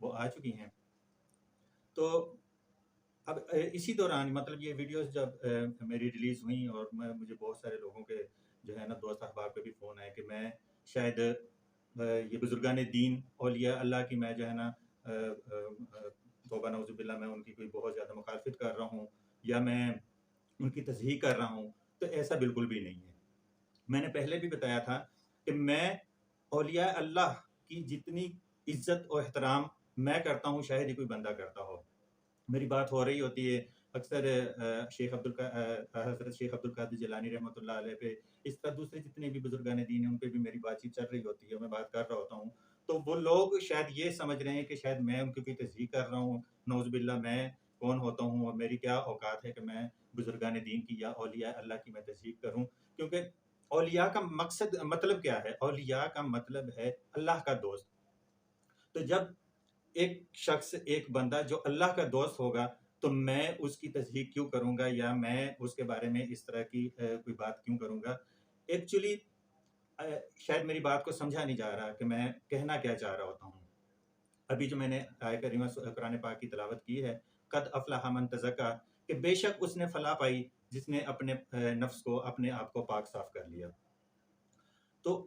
وہ آ چکی ہیں۔ تو اب اسی دوران مطلب یہ ویڈیوز جب میری ریلیز ہوئیں اور مجھے بہت سارے لوگوں کے جو ہے نا دوست احباب کے بھی فون آئے کہ میں شاید یہ بزرگان دین اولیاء اللہ کی میں جو ہے نا توبہ نعوذ باللہ میں ان کی کوئی بہت زیادہ مخالفت کر رہا ہوں یا میں ان کی تصحیح کر رہا ہوں، تو ایسا بالکل بھی نہیں ہے۔ میں نے پہلے بھی بتایا تھا کہ میں اولیاء اللہ کی جتنی عزت و احترام میں کرتا ہوں شاید ہی کوئی بندہ کرتا ہو۔ میری بات ہو رہی ہوتی ہے اکثر حضرت شیخ عبدالقادر جیلانی رحمۃ اللہ علیہ پہ، اس طرح دوسرے جتنے بھی بزرگان دین ہیں ان پہ بھی میری بات چیت چل رہی ہوتی ہے، میں بات کر رہا ہوتا ہوں، تو وہ لوگ شاید یہ سمجھ رہے ہیں کہ شاید میں ان کی کوئی تصحیح کر رہا ہوں، نعوذ باللہ میں کون ہوتا ہوں اور میری کیا اوقات ہے کہ میں بزرگان دین کی یا اولیاء اللہ کی میں تصحیح کروں۔ کیونکہ اولیاء کا مطلب کیا ہے؟ اولیاء کا مطلب ہے اللہ کا دوست۔ تو جب ایک شخص، ایک بندہ جو اللہ کا دوست ہوگا تو میں اس کی تصحیح کیوں کروں گا یا میں اس کے بارے میں اس طرح کی کوئی بات کیوں کروں گا؟ ایکچولی شاید میری بات کو سمجھا نہیں جا رہا کہ میں کہنا کیا چاہ رہا ہوتا ہوں۔ ابھی جو میں نے آیت کریمہ قرآن پاک کی تلاوت کی ہے، قد افلح من تزکا، کہ بے شک اس نے فلاح پائی جس نے اپنے نفس کو، اپنے آپ کو پاک صاف کر لیا۔ تو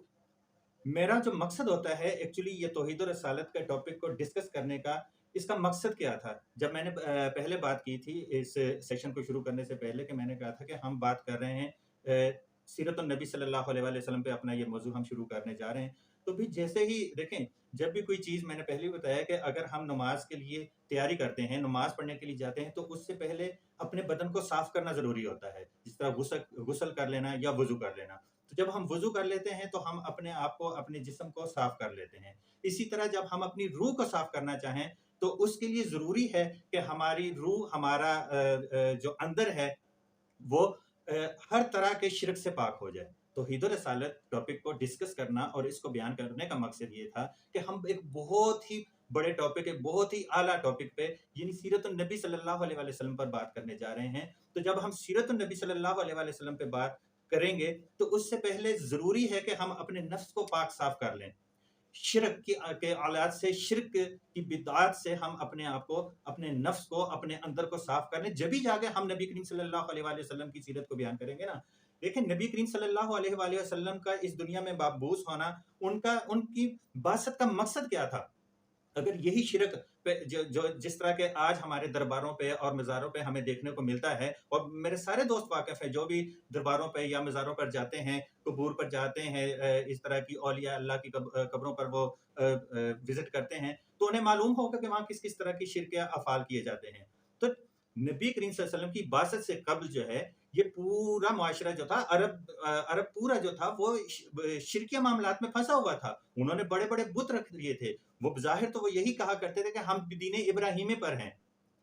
میرا جو مقصد ہوتا ہے ایکچولی یہ توحید و رسالت کے ٹاپک کو ڈسکس کرنے کا، اس کا مقصد کیا تھا؟ جب میں نے پہلے بات کی تھی اس سیشن کو شروع کرنے سے پہلے کہ میں نے کہا تھا کہ ہم بات کر رہے ہیں سیرت النبی صلی اللہ علیہ وسلم پہ، اپنا یہ موضوع ہم شروع کرنے جا رہے ہیں۔ تو بھی جیسے ہی دیکھیں، جب بھی کوئی چیز، میں نے پہلے بھی بتایا کہ اگر ہم نماز کے لیے تیاری کرتے ہیں، نماز پڑھنے کے لیے جاتے ہیں، تو اس سے پہلے اپنے بدن کو صاف کرنا ضروری ہوتا ہے، جس طرح غسل کر لینا یا وضو کر لینا۔ تو جب ہم وضو کر لیتے ہیں تو ہم اپنے آپ کو، اپنے جسم کو صاف کر لیتے ہیں۔ اسی طرح جب ہم اپنی روح کو صاف کرنا چاہیں تو اس کے لیے ضروری ہے کہ ہماری روح، ہمارا جو اندر ہے وہ ہر طرح کے شرک سے پاک ہو جائے۔ توحید و رسالت ٹاپک کو ڈسکس کرنا اور اس کو بیان کرنے کا مقصد یہ تھا کہ ہم ایک بہت ہی بڑے ٹاپک، ایک بہت ہی اعلیٰ ٹاپک پہ، یعنی سیرت النبی صلی اللہ علیہ وسلم پر بات کرنے جا رہے ہیں۔ تو جب ہم سیرت النبی صلی اللہ علیہ وسلم پہ بات کریں گے تو اس سے پہلے ضروری ہے کہ ہم اپنے نفس کو پاک صاف کر لیں، شرک کے آلات سے، شرک کی بدعات سے ہم اپنے آپ کو، اپنے نفس کو، اپنے اندر کو صاف کر لیں، جبھی جا کے ہم نبی کریم صلی اللہ علیہ وآلہ وسلم کی سیرت کو بیان کریں گے نا۔ لیکن نبی کریم صلی اللہ علیہ وآلہ وسلم کا اس دنیا میں مبعوث ہونا، ان کی بعثت کا مقصد کیا تھا؟ اگر یہی شرک پہ جو جس طرح کے آج ہمارے درباروں پہ اور مزاروں پہ ہمیں دیکھنے کو ملتا ہے، اور میرے سارے دوست واقف ہیں جو بھی درباروں پہ یا مزاروں پر جاتے ہیں، قبور پر جاتے ہیں، اس طرح کی اولیاء اللہ کی قبروں پر وہ وزٹ کرتے ہیں، تو انہیں معلوم ہوگا کہ وہاں کس کس طرح کی شرکیہ افعال کیے جاتے ہیں۔ تو نبی کریم صلی اللہ علیہ وسلم کی بعثت سے قبل جو ہے، یہ پورا معاشرہ جو تھا، عرب پورا جو تھا، وہ شرکیہ معاملات میں پھنسا ہوا تھا۔ انہوں نے بڑے بڑے بت رکھ لیے تھے۔ وہ بظاہر تو وہ یہی کہا کرتے تھے کہ ہم دین ابراہیمی پر ہیں،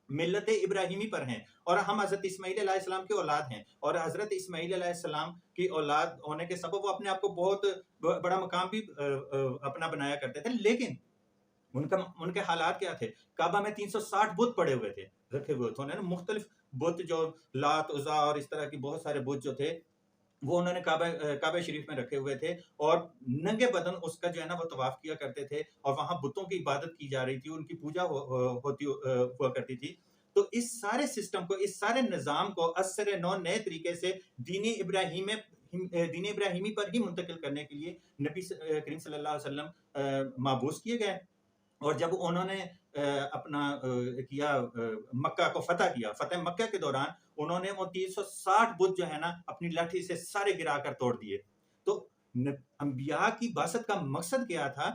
ملت ابراہیمی پر ہیں، اور ہم حضرت اسماعیل علیہ السلام کی اولاد ہیں، اور حضرت اسماعیل علیہ السلام کی اولاد ہونے کے سبب وہ اپنے آپ کو بہت بڑا مقام بھی اپنا بنایا کرتے تھے۔ لیکن ان کے حالات کیا تھے؟ کعبہ میں 360 بت پڑے ہوئے تھے، رکھے ہوئے تھے، مختلف بت، جو لات، عزا اور اس طرح کی بہت سارے بت جو تھے، وہ انہوں نے کعبہ شریف میں رکھے ہوئے تھے، اور ننگے بدن اس کا جو ہے نا وہ طواف کیا کرتے تھے، اور وہاں بتوں کی عبادت کی جا رہی تھی، ان کی پوجا ہوا کرتی تھی۔ تو اس سارے سسٹم کو، اس سارے نظام کو اثر نو نئے طریقے سے دین ابراہیمی پر ہی منتقل کرنے کے لیے نبی کریم صلی اللہ علیہ وسلم مبعوث کیے گئے۔ اور جب انہوں نے اپنا کیا، مکہ کو فتح کیا، فتح مکہ کے دوران انہوں نے وہ 360 بت جو ہے نا اپنی لاٹھی سے سارے گرا کر توڑ دیے۔ تو انبیاء کی بعثت کا مقصد کیا تھا؟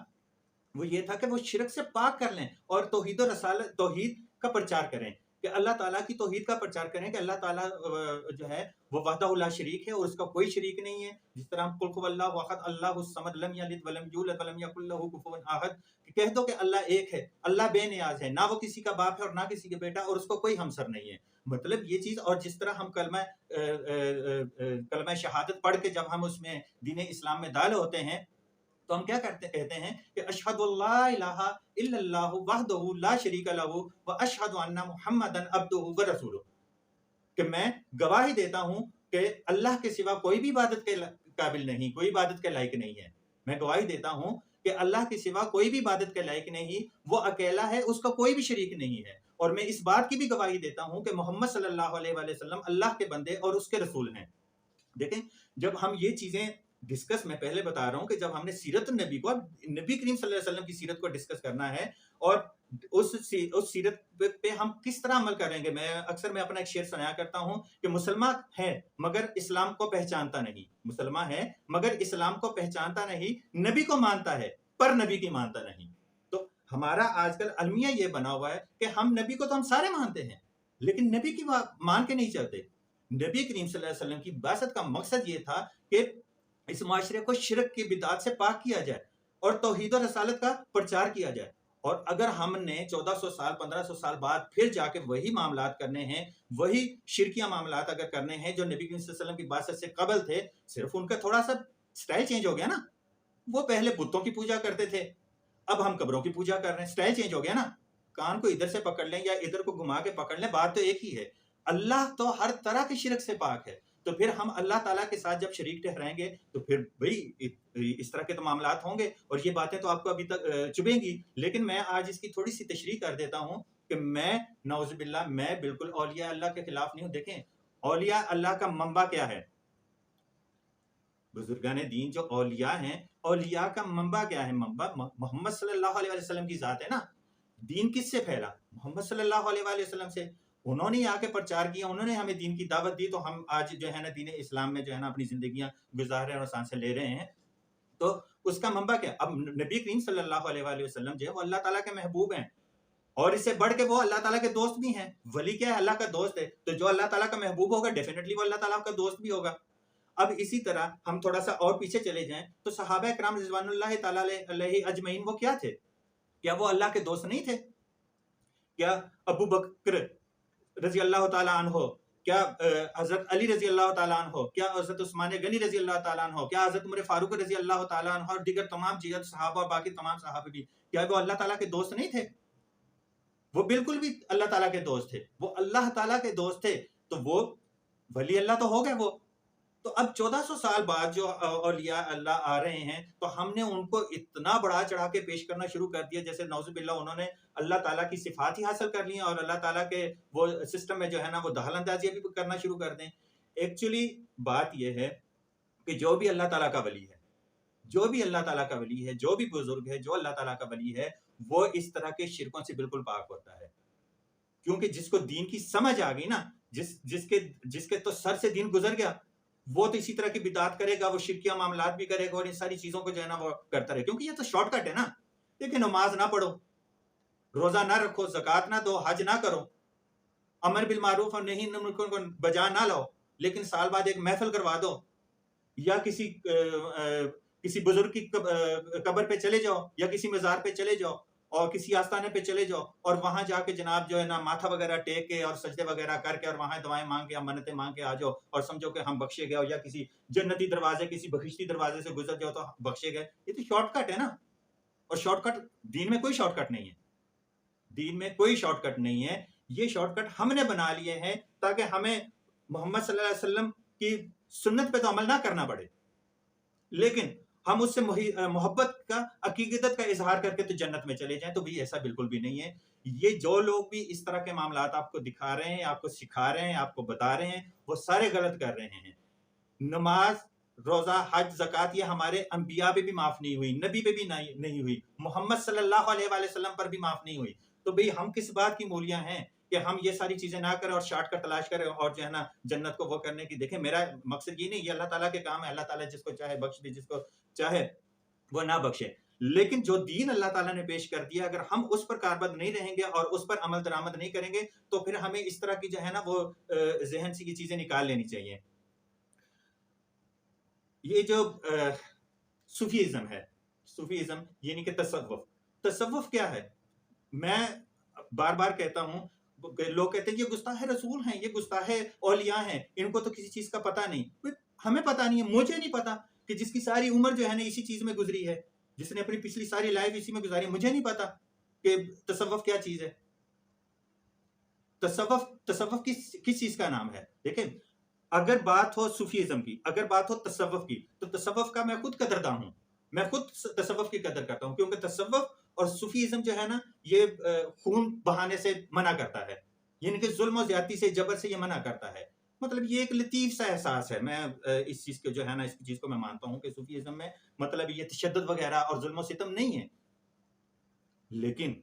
وہ یہ تھا کہ وہ شرک سے پاک کر لیں اور توحید و رسالت، توحید کا پرچار کریں، کہ اللہ تعالیٰ کی توحید کا پرچار کریں، کہ اللہ تعالیٰ جو ہے وہ وحدہ لا شریک ہے اور اس کا کوئی شریک نہیں ہے۔ جس طرح ہم قل هو اللہ احد اللہ الصمد لم یلد ولم یولد ولم یکن له کفوا احد، کہہ دو کہ اللہ ایک ہے، اللہ بے نیاز ہے، نہ وہ کسی کا باپ ہے اور نہ کسی کا بیٹا، اور اس کو کوئی ہمسر نہیں ہے۔ مطلب یہ چیز، اور جس طرح ہم کلمہ شہادت پڑھ کے جب ہم اس میں دین اسلام میں داخل ہوتے ہیں تو ہم کیا کہتے ہیں کہ اشہد اللہ الہ الا اللہ وحدہ لا شریک لہ واشہد ان محمدا عبدہ ورسولہ، کہ میں گواہی دیتا ہوں کہ اللہ کے سوا کوئی بھی عبادت کے قابل نہیں، کوئی عبادت کے لائق نہیں ہے۔ میں گواہی دیتا ہوں کہ اللہ کے سوا کوئی بھی عبادت کے لائق نہیں، وہ اکیلا ہے، اس کا کوئی بھی شریک نہیں ہے، اور میں اس بات کی بھی گواہی دیتا ہوں کہ محمد صلی اللہ علیہ وآلہ وسلم اللہ کے بندے اور اس کے رسول ہیں۔ دیکھیں، جب ہم یہ چیزیں ڈسکس، میں پہلے بتا رہا ہوں کہ جب ہم نے سیرت النبی کو، نبی کریم صلی اللہ علیہ وسلم کی سیرت کو ڈسکس کرنا ہے، اور اس سیرت پہ ہم کس طرح عمل کریں گے، میں اپنا ایک شعر سنایا کرتا ہوں کہ مسلمان ہے مگر اسلام کو پہچانتا نہیں، مسلمان ہے مگر اسلام کو پہچانتا نہیں، نبی کو مانتا ہے پر نبی کی مانتا نہیں۔ تو ہمارا آج کل المیہ یہ بنا ہوا ہے کہ ہم نبی کو تو ہم سارے مانتے ہیں، لیکن نبی کی مان کے نہیں چلتے۔ نبی کریم صلی اللہ علیہ وسلم کی بعثت کا مقصد یہ تھا کہ اس معاشرے کو شرک کی بدعات سے پاک کیا جائے اور توحید و رسالت کا پرچار کیا جائے، اور اگر ہم نے 1400 سال 1500 سال بعد پھر جا کے وہی معاملات کرنے ہیں، وہی شرکیہ معاملات اگر کرنے ہیں جو نبی کریم صلی اللہ علیہ وسلم کی بعثت سے قبل تھے، صرف ان کا تھوڑا سا سٹائل چینج ہو گیا نا، وہ پہلے بتوں کی پوجا کرتے تھے، اب ہم قبروں کی پوجا کر رہے ہیں، سٹائل چینج ہو گیا نا، کان کو ادھر سے پکڑ لیں یا ادھر کو گھما کے پکڑ لیں، بات تو ایک ہی ہے۔ اللہ تو ہر طرح کے شرک سے پاک ہے، تو پھر ہم اللہ تعالیٰ کے ساتھ جب شریک ٹھہرائیں گے تو پھر بھئی اس طرح کے تو معاملات ہوں گے، اور یہ باتیں تو آپ کو ابھی تک چبھیں گی، لیکن میں آج اس کی تھوڑی سی تشریح کر دیتا ہوں کہ میں نعوذ باللہ میں بالکل اولیاء اللہ کے خلاف نہیں ہوں۔ دیکھیں، اولیاء اللہ کا منبع کیا ہے؟ بزرگان دین جو اولیاء ہیں، اولیاء کا منبع کیا ہے؟ منبع محمد صلی اللہ علیہ وسلم کی ذات ہے نا۔ دین کس سے پھیلا؟ محمد صلی اللہ علیہ وسلم سے۔ انہوں نے آ کے پرچار کیا، انہوں نے ہمیں دین کی دعوت دی، تو ہم آج جو ہے نا دین اسلام میں جو ہے نا اپنی زندگیاں گزار رہے ہیں اور آسان سے لے رہے ہیں۔ تو اس کا منبع کیا؟ اب نبی کریم صلی اللہ علیہ وسلم جو ہے وہ اللہ تعالیٰ کے محبوب ہیں، اور اس سے بڑھ کے وہ اللہ تعالیٰ کے دوست بھی ہیں۔ ولی کیا ہے؟ اللہ کا دوست ہے، تو جو اللہ تعالیٰ کا محبوب ہوگا ڈیفینیٹلی وہ اللہ تعالیٰ کا دوست بھی ہوگا۔ اب اسی طرح ہم تھوڑا سا اور پیچھے چلے جائیں تو صحابہ اکرام رضوان اللہ تعالیٰ علیہ اجمعین وہ کیا تھے؟ کیا وہ اللہ کے دوست نہیں تھے؟ کیا ابو بکر رضی اللہ تعالیٰ عنہ، کیا حضرت علی رضی اللہ تعالیٰ عنہ، کیا حضرت عثمان غنی رضی اللہ تعالیٰ عنہ، کیا حضرت عمر فاروق رضی اللہ تعالیٰ عنہ اور دیگر تمام جیت صحابہ اور باقی تمام صحابہ بھی، کیا وہ اللہ تعالیٰ کے دوست نہیں تھے؟ وہ بالکل بھی اللہ تعالیٰ کے دوست تھے، وہ اللہ تعالیٰ کے دوست تھے، تو وہ ولی اللہ تو ہو گئے وہ۔ تو اب 1400 سال بعد جو اولیاء اللہ آ رہے ہیں، تو ہم نے ان کو اتنا بڑا چڑھا کے پیش کرنا شروع کر دیا جیسے نعوذ باللہ انہوں نے اللہ تعالیٰ کی صفات ہی حاصل کر لی ہیں، اور اللہ تعالیٰ کے وہ سسٹم میں جو ہے نا وہ دخل اندازی بھی کرنا شروع کر دیں۔ ایکچولی بات یہ ہے کہ جو بھی اللہ تعالیٰ کا ولی ہے، جو بھی اللہ تعالیٰ کا ولی ہے، جو بھی بزرگ ہے، جو اللہ تعالیٰ کا ولی ہے، وہ اس طرح کے شرکوں سے بالکل پاک ہوتا ہے، کیونکہ جس کو دین کی سمجھ آ گئی نا، جس کے تو سر سے دین گزر گیا، وہ تو اسی طرح کی بدعات کرے گا، وہ شرکیہ معاملات بھی کرے گا، اور ان ساری چیزوں کو جو ہے نا وہ کرتا رہے، کیونکہ یہ تو شارٹ کٹ ہے نا۔ دیکھیں، نماز نہ پڑھو، روزہ نہ رکھو، زکوٰۃ نہ دو، حج نہ کرو، امر بالمعروف اور نہی عن المنکر کو بجا نہ لاؤ، لیکن سال بعد ایک محفل کروا دو، یا کسی بزرگ کی قبر پہ چلے جاؤ، یا کسی مزار پہ چلے جاؤ، اور کسی آستانے پہ چلے جاؤ، اور وہاں جا کے جناب جو ہے نا ماتھا وغیرہ ٹیک کے اور سجدے وغیرہ کر کے اور وہاں دعائیں مانگ کے یا منتیں مانگ کے آ جاؤ، اور سمجھو کہ ہم بخشے گئے، یا کسی جنتی دروازے، کسی بخشتی دروازے سے گزر جاؤ تو بخشے گئے۔ یہ تو شارٹ کٹ ہے نا، اور شارٹ کٹ دین میں کوئی شارٹ کٹ نہیں ہے، دین میں کوئی شارٹ کٹ نہیں ہے۔ یہ شارٹ کٹ ہم نے بنا لیے ہیں تاکہ ہمیں محمد صلی اللہ علیہ وسلم کی سنت پہ تو عمل نہ کرنا پڑے، لیکن ہم اس سے محبت کا، عقیدت کا اظہار کر کے تو جنت میں چلے جائیں، تو بھی ایسا بالکل بھی نہیں ہے۔ یہ جو لوگ بھی اس طرح کے معاملات آپ کو دکھا رہے ہیں، آپ کو سکھا رہے ہیں، آپ کو بتا رہے ہیں، وہ سارے غلط کر رہے ہیں۔ نماز، روزہ، حج، زکوٰۃ یہ ہمارے انبیاء پہ بھی معاف نہیں ہوئی، نبی پہ بھی نہیں ہوئی، محمد صلی اللہ علیہ وآلہ وسلم پر بھی معاف نہیں ہوئی، تو بھئی ہم کس بات کی مولیاں ہیں کہ ہم یہ ساری چیزیں نہ کریں اور شارٹ کٹ تلاش کریں اور جو ہے نا جنت کو وہ کرنے کی۔ دیکھیں، میرا مقصد یہ نہیں، یہ اللہ تعالیٰ کے کام ہے، اللہ تعالیٰ جس کو چاہے بخش دے، جس کو چاہے وہ نہ بخشے، لیکن جو دین اللہ تعالیٰ نے پیش کر دیا، اگر ہم اس پر کاربند نہیں رہیں گے اور اس پر عمل درآمد نہیں کریں گے، تو پھر ہمیں اس طرح کی جو ہے نا وہ ذہن سے کی چیزیں نکال لینی چاہیے۔ یہ جو صوفیزم ہے، صوفیزم یعنی کہ تصوف کیا ہے؟ میں بار بار کہتا ہوں، لوگ کہتے ہیں یہ گستاخ رسول ہیں، یہ گستاخ اولیاء ہیں، ان کو تو کسی چیز کا پتہ نہیں۔ ہمیں پتہ نہیں ہے، مجھے نہیں پتا کہ جس کی ساری عمر جو ہے نا اسی چیز میں گزری ہے، جس نے اپنی پچھلی ساری لائف اسی میں گزاری، مجھے نہیں پتا کہ تصوف کیا چیز ہے، تصوف کس چیز کا نام ہے۔ دیکھیں، اگر بات ہو صوفیزم کی، اگر بات ہو تصوف کی، تو تصوف کا میں خود قدرداں ہوں، میں خود تصوف کی قدر کرتا ہوں، کیونکہ تصوف اور صوفیزم جو ہے نا یہ خون بہانے سے منع کرتا ہے، یعنی کہ ظلم و زیادتی سے، جبر سے یہ منع کرتا ہے. مطلب یہ ایک لطیف سا احساس ہے. میں اس چیز کو جو ہے نا اس چیز کو میں مانتا ہوں کہ صوفیزم میں مطلب یہ تشدد وغیرہ اور ظلم و ستم نہیں ہے. لیکن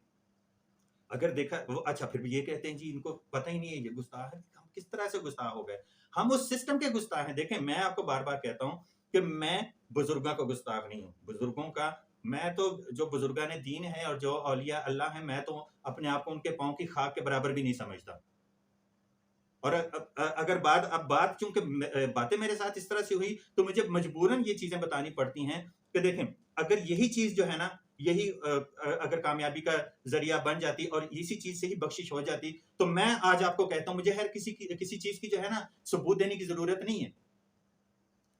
اگر دیکھا اچھا پھر بھی یہ کہتے ہیں جی ان کو پتہ ہی نہیں ہے یہ گستاخ ہے. ہم کس طرح سے گستاخ ہو گئے؟ ہم اس سسٹم کے گستاخ ہیں. دیکھیں میں آپ کو بار بار کہتا ہوں کہ میں بزرگوں کا گستاخ نہیں ہوں. بزرگوں کا میں تو جو بزرگان دین ہیں اور جو اولیاء اللہ ہیں، میں تو اپنے آپ کو ان کے پاؤں کی خاک کے برابر بھی نہیں سمجھتا. اور اگر بات چونکہ باتیں میرے ساتھ اس طرح سے ہوئی تو مجھے مجبوراً یہ چیزیں بتانی پڑتی ہیں کہ دیکھیں اگر یہی چیز جو ہے نا یہی اگر کامیابی کا ذریعہ بن جاتی اور اسی چیز سے ہی بخشش ہو جاتی تو میں آج آپ کو کہتا ہوں مجھے ہر کسی چیز کی جو ہے نا ثبوت دینے کی ضرورت نہیں ہے.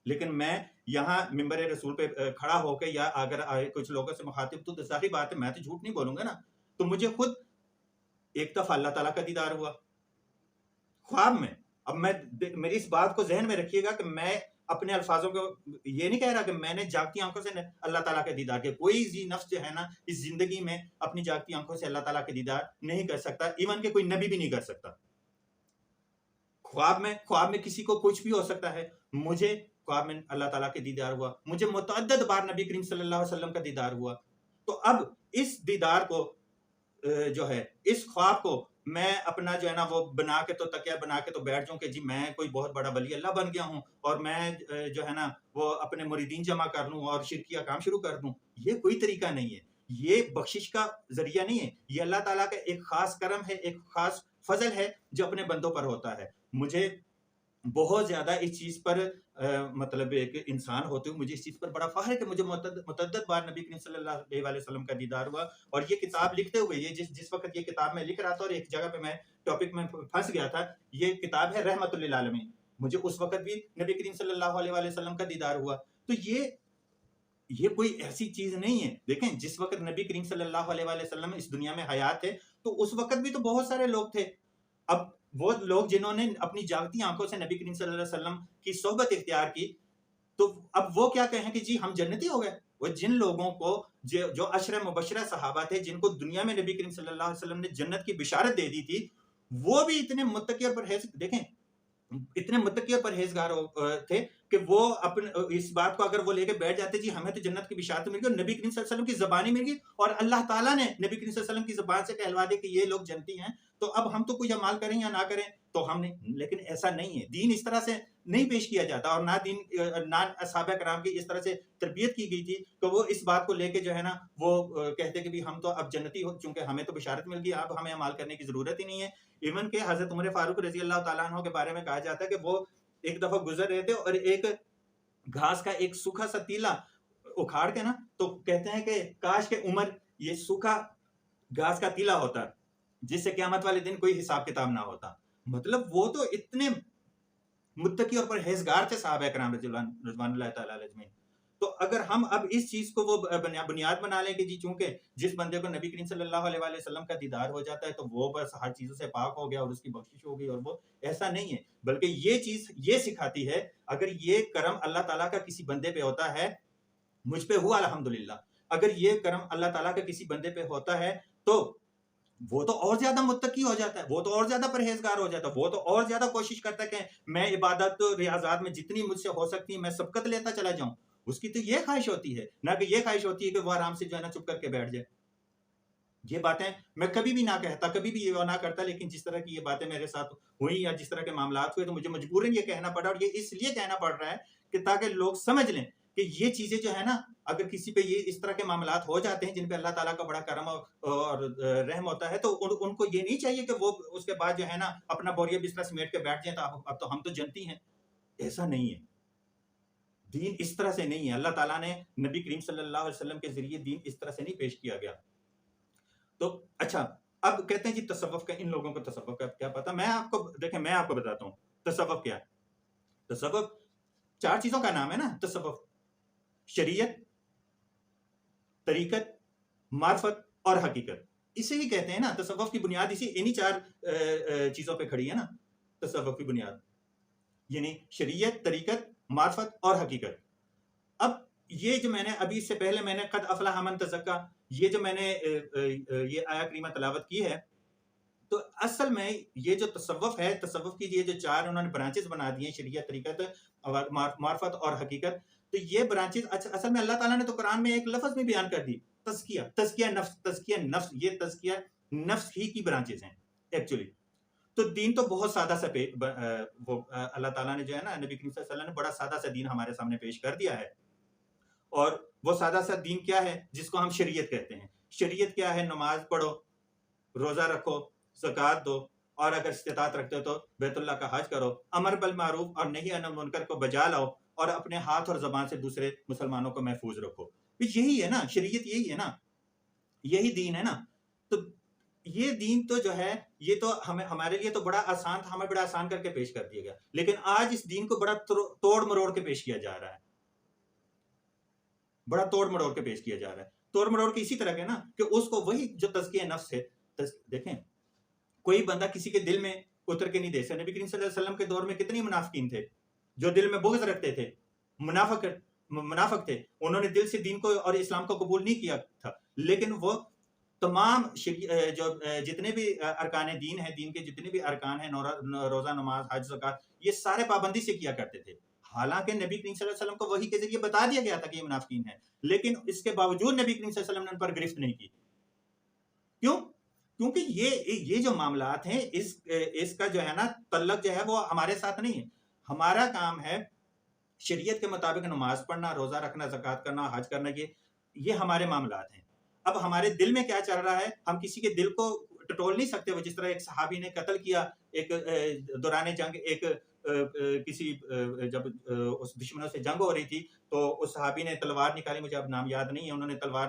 لیکن میں یہاں ممبر رسول پہ کھڑا ہو کے یا اگر کچھ لوگوں سے مخاطب تو ظاہری بات ہے میں تو جھوٹ نہیں بولوں گا نا. تو مجھے خود ایک دفعہ اللہ تعالیٰ کا دیدار ہوا خواب میں. اب میری اس بات کو ذہن میں رکھیے گا کہ میں اپنے الفاظوں کو یہ نہیں کہہ رہا کہ میں نے جاگتی آنکھوں سے اللہ تعالیٰ کا دیدار کیا. کوئی ذی نفس جو ہے نا اس زندگی میں اپنی جاگتی آنکھوں سے اللہ تعالیٰ کا دیدار نہیں کر سکتا، ایون کہ کوئی نبی بھی نہیں کر سکتا. خواب میں کسی کو کچھ بھی ہو سکتا ہے. مجھے خواب میں اللہ تعالیٰ کے دیدار ہوا، مجھے متعدد بار نبی کریم صلی اللہ علیہ وسلم کا دیدار ہوا. تو اب اس دیدار کو جو ہے اس خواب کو میں اپنا جو ہے نا وہ بنا کے تو تکیہ بنا کے تو بیٹھ جاؤں کہ جی میں کوئی بہت بڑا ولی اللہ بن گیا ہوں اور میں جو ہے نا وہ اپنے مریدین جمع کر لوں اور شرکیہ کام شروع کر دوں. یہ کوئی طریقہ نہیں ہے، یہ بخشش کا ذریعہ نہیں ہے. یہ اللہ تعالیٰ کا ایک خاص کرم ہے، ایک خاص فضل ہے جو اپنے بندوں پر ہوتا ہے. مجھے بہت زیادہ اس چیز پر مطلب ایک انسان ہوتے ہوئے مجھے اس چیز پر بڑا فخر ہے کہ مجھے متعدد بار نبی کریم صلی اللہ علیہ وسلم کا دیدار ہوا. اور یہ کتاب لکھتے ہوئے یہ جس وقت یہ کتاب میں لکھ رہا تھا اور ایک جگہ پہ میں ٹاپک میں پھنس گیا تھا، یہ کتاب ہے رحمت للعالمین. مجھے اس وقت بھی نبی کریم صلی اللہ علیہ وسلم کا دیدار ہوا. تو یہ کوئی ایسی چیز نہیں ہے. دیکھیں جس وقت نبی کریم صلی اللہ علیہ وسلم اس دنیا میں حیات ہے تو اس وقت بھی تو بہت سارے لوگ تھے. اب وہ لوگ جنہوں نے اپنی جاگتی آنکھوں سے نبی کریم صلی اللہ علیہ وسلم کی صحبت اختیار کی تو اب وہ کیا کہیں کہ جی ہم جنتی ہو گئے. وہ جن لوگوں کو جو عشرہ مبشرہ صحابہ تھے جن کو دنیا میں نبی کریم صلی اللہ علیہ وسلم نے جنت کی بشارت دے دی تھی، وہ بھی اتنے متقی اور پرہیزگار تھے کہ وہ اپنے اس بات کو اگر وہ لے کے بیٹھ جاتے جی ہمیں تو جنت کی بشارت مل گئی اور نبی کریم صلی اللہ علیہ وسلم کی زبانی مل گئی اور اللہ تعالیٰ نے نبی کریم صلی اللہ علیہ وسلم کی زبان سے کہلوا دے کہ یہ لوگ جنتی ہیں تو اب ہم تو کوئی عمال کریں یا نہ کریں تو ہم نے. لیکن ایسا نہیں ہے. دین اس طرح سے نہیں پیش کیا جاتا اور نہ اصحابہ کرام کی اس طرح سے تربیت کی گئی تھی کہ وہ اس بات کو لے کے جو ہے نا وہ کہتے کہ بھی ہم تو اب جنتی ہو چونکہ ہمیں تو بشارت مل گئی اب ہمیں عمال کرنے کی ضرورت ہی نہیں ہے. ایون کہ حضرت عمر فاروق رضی اللہ تعالیٰ عنہ کے بارے میں کہا جاتا ہے کہ وہ ایک دفعہ گزر رہے تھے اور ایک گھاس کا ایک سوکھا سا تیلا اکھاڑ کے نا تو کہتے ہیں کہ کاش کہ عمر یہ سوکھا گھاس کا تیلا ہوتا جس سے قیامت والے دن کوئی حساب کتاب نہ ہوتا. مطلب وہ تو اتنے متقی اور پرہیزگار تھے صحابہ کرام رضوان اللہ تعالیٰ علیہ اجمعین. تو اگر ہم اب اس چیز کو وہ بنیاد بنا لیں کہ جی چونکہ جس بندے کو نبی کریم صلی اللہ علیہ وسلم کا دیدار ہو جاتا ہے تو وہ بس ہر چیزوں سے پاک ہو گیا اور اس کی بخشش ہو گئی، اور وہ ایسا نہیں ہے. بلکہ یہ چیز یہ سکھاتی ہے اگر یہ کرم اللہ تعالیٰ کا کسی بندے پہ ہوتا ہے، مجھ پہ ہوا الحمدللہ، اگر یہ کرم اللہ تعالیٰ کا کسی بندے پہ ہوتا ہے تو وہ تو اور زیادہ متقی ہو جاتا ہے، وہ تو اور زیادہ پرہیزگار ہو جاتا ہے، وہ تو اور زیادہ کوشش کرتا ہے کہ میں عبادت ریاضات میں جتنی مجھ سے ہو سکتی ہے میں سبقت لیتا چلا جاؤں. اس کی تو یہ خواہش ہوتی ہے، نہ کہ یہ خواہش ہوتی ہے کہ وہ آرام سے جو ہے نا چپ کر کے بیٹھ جائے. یہ باتیں میں کبھی بھی نہ کہتا، کبھی بھی یہ نہ کرتا، لیکن جس طرح کی یہ باتیں میرے ساتھ ہوئی یا جس طرح کے معاملات ہوئے تو مجھے مجبوراً یہ کہنا پڑا. اور یہ اس لیے کہنا پڑ رہا ہے کہ تاکہ لوگ سمجھ لیں کہ یہ چیزیں جو ہے نا اگر کسی پہ یہ اس طرح کے معاملات ہو جاتے ہیں جن پہ اللہ تعالیٰ کا بڑا کرم اور رحم ہوتا ہے تو ان کو یہ نہیں چاہیے کہ وہ اس کے بعد جو ہے نا اپنا بوریا بستر سمیٹ کے بیٹھ جائیں تو اب تو ہم تو جنتی ہیں. ایسا نہیں ہے. دین اس طرح سے نہیں ہے. اللہ تعالیٰ نے نبی کریم صلی اللہ علیہ وسلم کے ذریعے دین اس طرح سے نہیں پیش کیا گیا. تو اچھا اب کہتے ہیں جی تصوف کا، ان لوگوں کو تصوف کا کیا پتا. میں آپ کو دیکھیں میں آپ کو بتاتا ہوں تصوف کیا ہے. تصوف 4 چیزوں کا نام ہے نا. تصوف شریعت، طریقت، معرفت اور حقیقت، اسے ہی کہتے ہیں نا. تصوف کی بنیاد انہی 4 چیزوں پہ کھڑی ہے نا. تصوف کی بنیاد یعنی شریعت، طریقت، معرفت اور حقیقت. اب یہ جو میں نے ابھی اس سے پہلے میں نے قد افلح من تزکا، یہ جو میں نے یہ آیا کریمہ تلاوت کی ہے، تو اصل میں یہ جو تصوف ہے، تصوف کی یہ جو 4 انہوں نے برانچز بنا دی ہیں، شریعت، طریقت، معرفت اور حقیقت، تو یہ برانچز اصل میں اللہ تعالیٰ نے تو قرآن میں ایک لفظ میں بیان کر دی، تزکیہ، تزکیہ نفس، تزکیہ نفس، یہ تزکیہ نفس ہی کی برانچز ہیں ایکچولی۔ تو دین تو بہت سادہ سا وہ اللہ تعالیٰ نے جو ہے نا، نبی کریم صلی اللہ علیہ وسلم نے بڑا سادہ سا دین ہمارے سامنے پیش کر دیا ہے، اور وہ سادہ سا دین کیا ہے جس کو ہم شریعت کہتے ہیں؟ شریعت کیا ہے؟ نماز پڑھو، روزہ رکھو، زکوٰۃ دو، اور اگر استطاعت رکھتے ہو تو بیت اللہ کا حج کرو، امر بالمعروف اور نہی عن المنکر کو بجا لاؤ، اور اپنے ہاتھ اور زبان سے دوسرے مسلمانوں کو محفوظ رکھو۔ یہی ہے نا شریعت، یہی ہے نا، یہی دین ہے نا۔ تو یہ دین تو جو ہے یہ تو ہمارے لیے تو بڑا آسان تھا، ہمیں بڑا آسان کر کے پیش کر دیا گیا، لیکن آج اس دین کو بڑا توڑ مروڑ کے پیش کیا جا رہا ہے، بڑا توڑ مروڑ کے پیش کیا جا رہا ہے۔ توڑ مروڑ کے اسی طرح کے نا کہ اس کو وہی جو تزکیہ نفس ہے، دیکھیں کوئی بندہ کسی کے دل میں اتر کے نہیں دے سکتا۔ نبی کریم صلی اللہ علیہ وسلم کے دور میں کتنے منافقین تھے جو دل میں بغض رکھتے تھے، منافق تھے، انہوں نے دل سے دین کو اور اسلام کو قبول نہیں کیا تھا، لیکن وہ تمام جو جتنے بھی ارکان دین ہیں، دین کے جتنے بھی ارکان ہیں، روزہ، نماز، حج، زکوٰۃ، یہ سارے پابندی سے کیا کرتے تھے، حالانکہ نبی کریم صلی اللہ علیہ وسلم کو وحی کے ذریعے بتا دیا گیا تھا کہ یہ منافقین ہیں، لیکن اس کے باوجود نبی کریم صلی اللہ علیہ وسلم نے ان پر گرفت نہیں کی۔ کیوں؟ کیونکہ یہ جو معاملات ہیں، اس کا جو ہے نا تعلق جو ہے وہ ہمارے ساتھ نہیں ہے۔ ہمارا کام ہے شریعت کے مطابق نماز پڑھنا، روزہ رکھنا، زکوٰۃ کرنا، حج کرنا، یہ ہمارے معاملات ہیں۔ اب ہمارے دل میں کیا چل رہا ہے، ہم کسی کے دل کو ٹٹول نہیں سکتے۔ وہ جس طرح ایک صحابی نے قتل کیا ایک دوران جنگ، ایک کسی جب اس دشمنوں سے جنگ ہو رہی تھی تو اس صحابی نے تلوار نکالی، مجھے اب نام یاد نہیں ہے، انہوں نے تلوار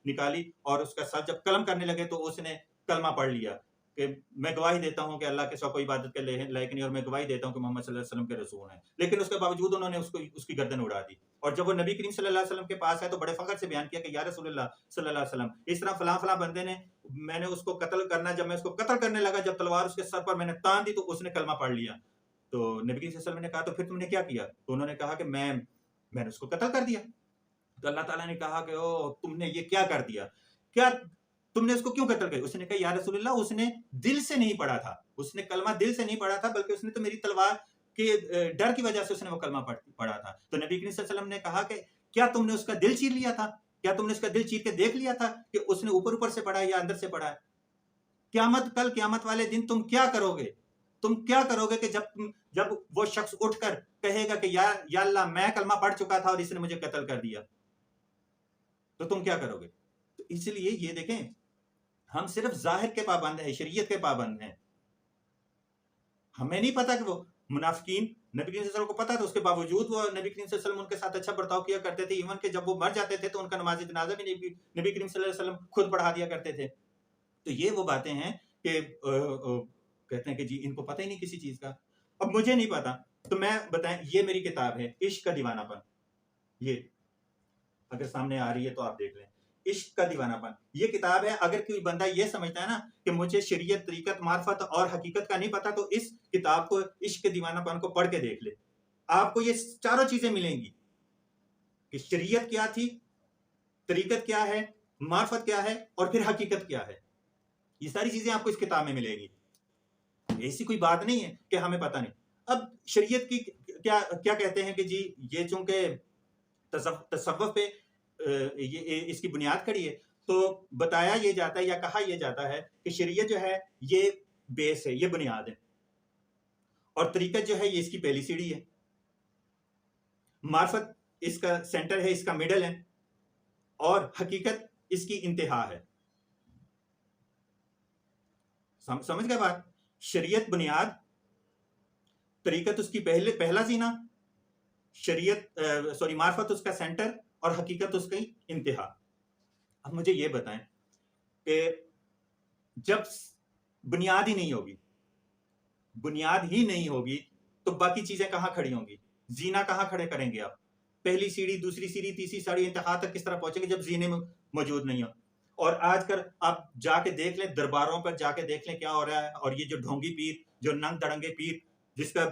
نکالی اور اس کا سر جب قلم کرنے لگے تو اس نے کلمہ پڑھ لیا کہ میں گواہی دیتا ہوں کہ اللہ کے سوا کوئی عبادت کے لائق نہیں، اور میں گواہی دیتا ہوں کہ محمد صلی اللہ علیہ وسلم کے رسول ہیں، لیکن اس کے باوجود انہوں نے اس کی گردن اڑا دی۔ اور جب وہ نبی کریم صلی اللہ علیہ وسلم کے پاس ہے تو بڑے فخر سے بیان کیا کہ یا رسول اللہ صلی اللہ علیہ وسلم، اس طرح فلاں فلاں بندے نے، میں نے اس کو قتل کرنا، جب میں اس کو قتل کرنے لگا، جب تلوار اس کے سر پر میں نے تان دی تو اس نے کلمہ پڑھ لیا۔ تو نبی کریم صلی اللہ علیہ وسلم نے کہا تو پھر تم نے کیا کیا؟ تو انہوں نے کہا کہ میں نے اس کو قتل کر دیا۔ تو اللہ تعالیٰ نے کہا کہ او تم نے یہ کیا کر دیا، کیا تم نے اس کو کیوں قتل کیا؟ اس نے کہا یا رسول اللہ، اس نے دل سے نہیں پڑھا تھا، اس نے کلمہ دل سے نہیں پڑھا تھا، بلکہ اس نے تو میری تلوار کے ڈر کی وجہ سے اس نے وہ کلمہ پڑھا تھا۔ تو نبی کریم صلی اللہ علیہ وسلم نے کہا کہ کیا تم نے اس کا دل چیر لیا تھا؟ کیا تم نے اس کا دل چیر کے دیکھ لیا تھا کہ اس نے اوپر سے پڑھا ہے یا اندر سے پڑھا ہے؟ قیامت والے دن تم کیا کرو گے؟ تم کیا کرو گے کہ جب وہ شخص اٹھ کر کہے گا کہ یا اللہ میں کلمہ پڑھ چکا تھا اور اس نے مجھے قتل کر دیا، تو تم کیا کرو گے؟ تو اس لیے یہ دیکھیں، ہم صرف ظاہر کے پابند ہیں، شریعت کے پابند ہیں۔ ہمیں نہیں پتا کہ وہ منافقین، نبی کریم صلی اللہ علیہ وسلم کو پتا تھا، اس کے باوجود وہ نبی کریم صلی اللہ علیہ وسلم ان کے ساتھ اچھا برتاؤ کیا کرتے تھے، ایون کہ جب وہ مر جاتے تھے تو ان کا نماز جنازہ بھی نبی کریم صلی اللہ علیہ وسلم خود پڑھا دیا کرتے تھے۔ تو یہ وہ باتیں ہیں کہ کہتے ہیں کہ جی ان کو پتہ ہی نہیں کسی چیز کا۔ اب مجھے نہیں پتا تو میں بتائیں، یہ میری کتاب ہے عشق کا دیوانہ پن، یہ اگر سامنے آ رہی ہے تو آپ دیکھ لیں، عشق کا دیوانہ پن یہ کتاب ہے۔ اگر کوئی بندہ یہ سمجھتا ہے نا کہ مجھے شریعت، طریقت، معرفت اور حقیقت کا نہیں پتا، تو اس کتاب کو، عشق کے دیوانہ پن کو پڑھ کے دیکھ لے، آپ کو یہ چاروں چیزیں ملیں گی کہ شریعت کیا تھی، طریقت کیا ہے، معرفت کیا ہے، اور پھر حقیقت کیا ہے۔ یہ ساری چیزیں آپ کو اس کتاب میں ملے گی۔ ایسی کوئی بات نہیں ہے کہ ہمیں پتہ نہیں۔ اب شریعت کی کیا کہتے ہیں کہ جی یہ چونکہ تصوف پہ اس کی بنیاد کھڑی ہے، تو بتایا یہ جاتا ہے یا کہا یہ جاتا ہے کہ شریعت جو ہے یہ بیس ہے، یہ بنیاد ہے، اور طریقت جو ہے یہ اس کی پہلی سیڑھی ہے، معرفت اس کا سینٹر ہے، اس کا مڈل ہے، اور حقیقت اس کی انتہا ہے۔ سمجھ گئے بات؟ شریعت بنیاد، طریقت اس کی پہلا زینہ، معرفت اس کا سینٹر، اور حقیقت اس کی انتہا۔ اب مجھے یہ بتائیں کہ جب بنیاد ہی نہیں ہوگی تو باقی چیزیں کہاں کھڑی ہوں گی؟ زینہ کہاں کھڑے کریں گے آپ؟ پہلی سیڑھی، دوسری سیڑھی، تیسری سیڑھی، انتہا تک کس طرح پہنچیں گے جب زینے موجود نہیں ہو؟ اور آج کل آپ جا کے دیکھ لیں، درباروں پر جا کے دیکھ لیں کیا ہو رہا ہے، اور یہ جو ڈھونگی پیر، جو ننگ دڑنگے پیر، جس کا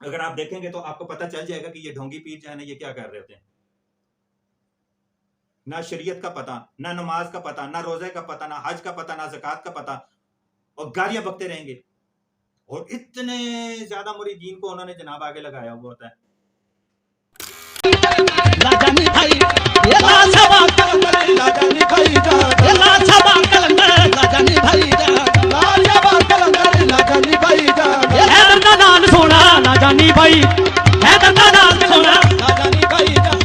اگر آپ دیکھیں گے تو آپ کو پتہ چل جائے گا کہ یہ ڈھونگی پیر جو ہے نا یہ کیا کر رہے ہوتے ہیں۔ نہ شریعت کا پتہ، نہ نماز کا پتہ، نہ روزے کا پتہ، نہ حج کا پتہ، نہ زکوٰۃ کا پتہ، اور گالیاں بکتے رہیں گے. اور اتنے زیادہ مریدین کو انہوں نے جناب آگے لگایا ہوا ہوتا ہے.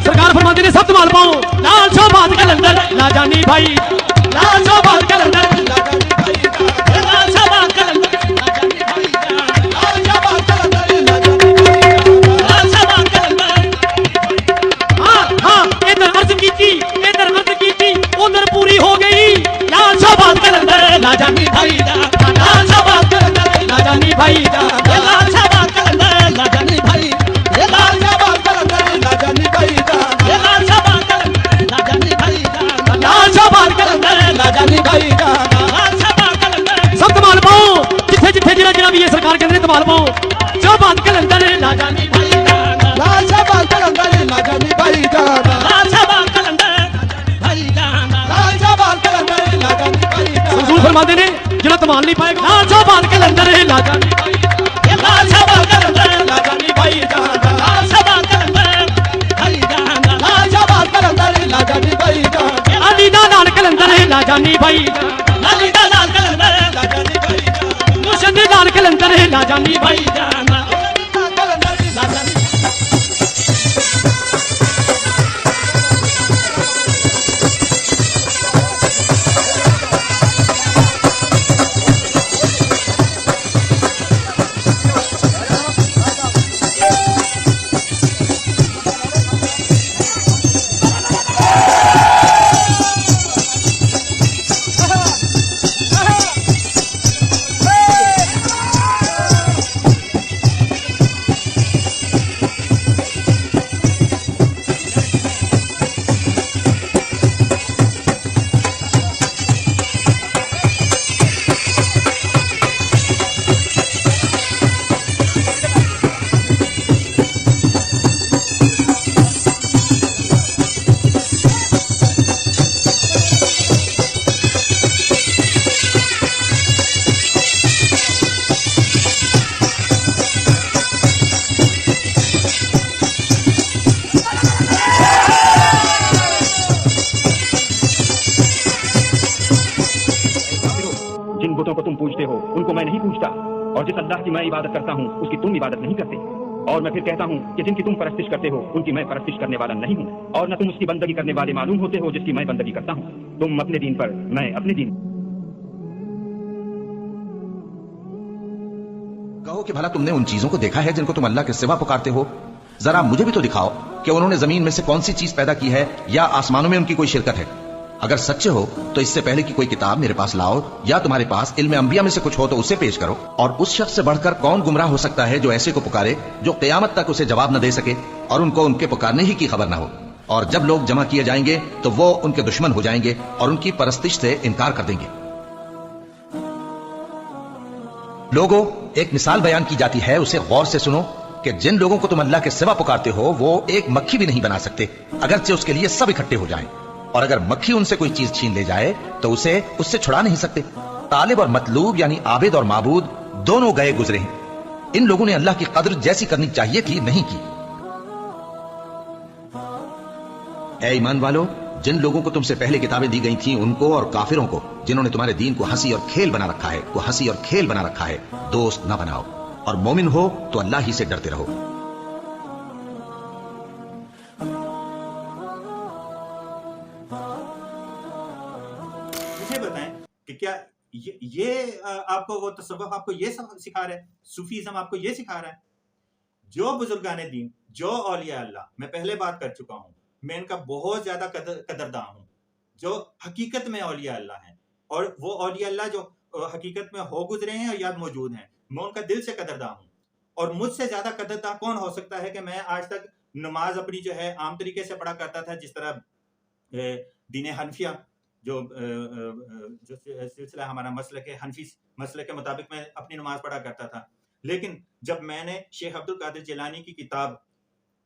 سرکار فرماتے نے سب سنبھال پاؤ لال شہباز کا لندن لاجانی بھائی لال شہباز کا لندن لال شہباز کا لندن ادھر پوری ہو گئی لال شہباز کا لندن لاجانی بھائی لال شہباز کا لندن لاجانی بھائی لال شہباز کا لندن لاجانی بھائی لال شہباز کا لندن لاجانی بھائی لال شہباز کا لندن لاجانی بھائی لال شہباز کا لندن لاجانی بھائی لال شہباز کا لندن سب تمال پاؤ جتھے جتھے جڑا جڑا بھی ہے سرکار کے اندر تمال پاؤ شہباز کا لندن لاجانی بھائی لال شہباز کا لندن لاجانی بھائی لال شہباز کا لندن رسول فرماتے نے جڑا تمال نہیں پائے گا لال شہباز کے لندن لاجانی بھائی لال شہباز کے لندن لاجانی بھائی لال شہباز کے لندن لال شہباز کے لندن لاجانی بھائی علی دا لال کے لندن لاجانی بھائی علی دا لال کے لندن لاجانی بھائی مرشد لال کے لندن لاجانی بھائی اور جس اللہ کی میں عبادت کرتا ہوں اس کی تم عبادت نہیں کرتے. اور میں پھر کہتا ہوں کہ جن کی تم پرستش کرتے ہو ان کی میں پرستش کرنے والا نہیں ہوں, اور نہ تم اس کی بندگی کرنے والے معلوم ہوتے ہو جس کی میں بندگی کرتا ہوں. تم اپنے دین پر, میں اپنے دین. کہو کہ بھلا تم نے ان چیزوں کو دیکھا ہے جن کو تم اللہ کے سوا پکارتے ہو؟ ذرا مجھے بھی تو دکھاؤ کہ انہوں نے زمین میں سے کون سی چیز پیدا کی ہے یا آسمانوں میں ان کی کوئی شرکت ہے. اگر سچے ہو تو اس سے پہلے کی کوئی کتاب میرے پاس لاؤ, یا تمہارے پاس علم انبیاء میں سے کچھ ہو تو اسے پیش کرو. اور اس شخص سے بڑھ کر کون گمراہ ہو سکتا ہے جو ایسے کو پکارے جو قیامت تک اسے جواب نہ دے سکے اور ان کو ان کے پکارنے ہی کی خبر نہ ہو. اور جب لوگ جمع کیے جائیں گے تو وہ ان کے دشمن ہو جائیں گے اور ان کی پرستش سے انکار کر دیں گے. لوگوں, ایک مثال بیان کی جاتی ہے, اسے غور سے سنو کہ جن لوگوں کو تم اللہ کے سوا پکارتے ہو وہ ایک مکھی بھی نہیں بنا سکتے اگرچہ اس کے لیے سب اکٹھے ہو جائیں. اور اگر مکھی ان سے کوئی چیز چھین لے جائے تو اسے اس سے چھڑا نہیں سکتے. طالب اور مطلوب یعنی عابد اور معبود دونوں گئے گزرے ہیں. ان لوگوں نے اللہ کی قدر جیسی کرنی چاہیے تھی نہیں کی. اے ایمان والو, جن لوگوں کو تم سے پہلے کتابیں دی گئی تھیں ان کو اور کافروں کو جنہوں نے تمہارے دین کو ہنسی اور کھیل بنا رکھا ہے, کو ہنسی اور کھیل بنا رکھا ہے, دوست نہ بناؤ. اور مومن ہو تو اللہ ہی سے ڈرتے رہو. مجھے بتائیں کہ کیا یہ آپ کو وہ تصوف آپ کو یہ سکھا رہا ہے, صوفیزم آپ کو یہ سکھا رہا ہے؟ جو بزرگان دین, جو اولیاء اللہ, میں پہلے بات کر چکا ہوں, میں ان کا بہت زیادہ قدرداں ہوں, جو حقیقت میں اولیاء اللہ ہیں, اور وہ اولیاء اللہ جو حقیقت میں ہو گزرے ہیں اور یاد موجود ہیں, میں ان کا دل سے قدرداں ہوں. اور مجھ سے زیادہ قدرداں کون ہو سکتا ہے کہ میں آج تک نماز اپنی جو ہے عام طریقے سے پڑھا کرتا تھا, جس طرح دین حنفیہ جو سلسلہ ہمارا مسلک ہے, حنفی مسلک کے مطابق میں اپنی نماز پڑھا کرتا تھا. لیکن جب میں نے شیخ عبد القادر جیلانی کی کتاب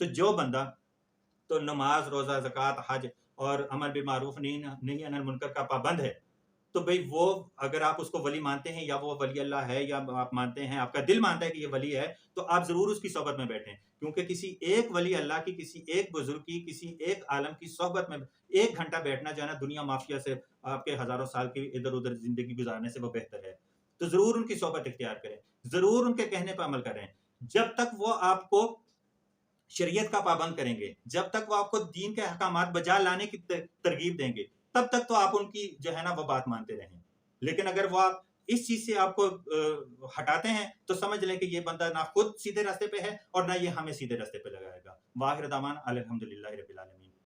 تو جو بندہ تو نماز، روزہ، زکوٰۃ، حج اور امر بالمعروف نہیں عن المنکر کا پابند ہے، تو بھئی وہ اگر آپ اس کو ولی مانتے ہیں یا وہ ولی اللہ ہے یا آپ مانتے ہیں، آپ کا دل مانتا ہے کہ یہ ولی ہے، تو آپ ضرور اس کی صحبت میں بیٹھیں، کیونکہ کسی ایک ولی اللہ کی، کسی ایک بزرگ کی، کسی ایک عالم کی صحبت میں 1 گھنٹہ بیٹھنا جو ہے نا، دنیا مافیا سے آپ کے ہزاروں سال کی ادھر ادھر زندگی گزارنے سے وہ بہتر ہے۔ تو ضرور ان کی صحبت اختیار کریں، ضرور ان کے کہنے پر عمل کریں، جب تک وہ آپ کو شریعت کا پابند کریں گے، جب تک وہ آپ کو دین کے احکامات بجا لانے کی ترغیب دیں گے، تب تک تو آپ ان کی جو ہے نا وہ بات مانتے رہیں۔ لیکن اگر وہ آپ اس چیز سے آپ کو ہٹاتے ہیں تو سمجھ لیں کہ یہ بندہ نہ خود سیدھے راستے پہ ہے اور نہ یہ ہمیں سیدھے راستے پہ لگائے گا۔ واخر دعوانا الحمدللہ رب العالمین۔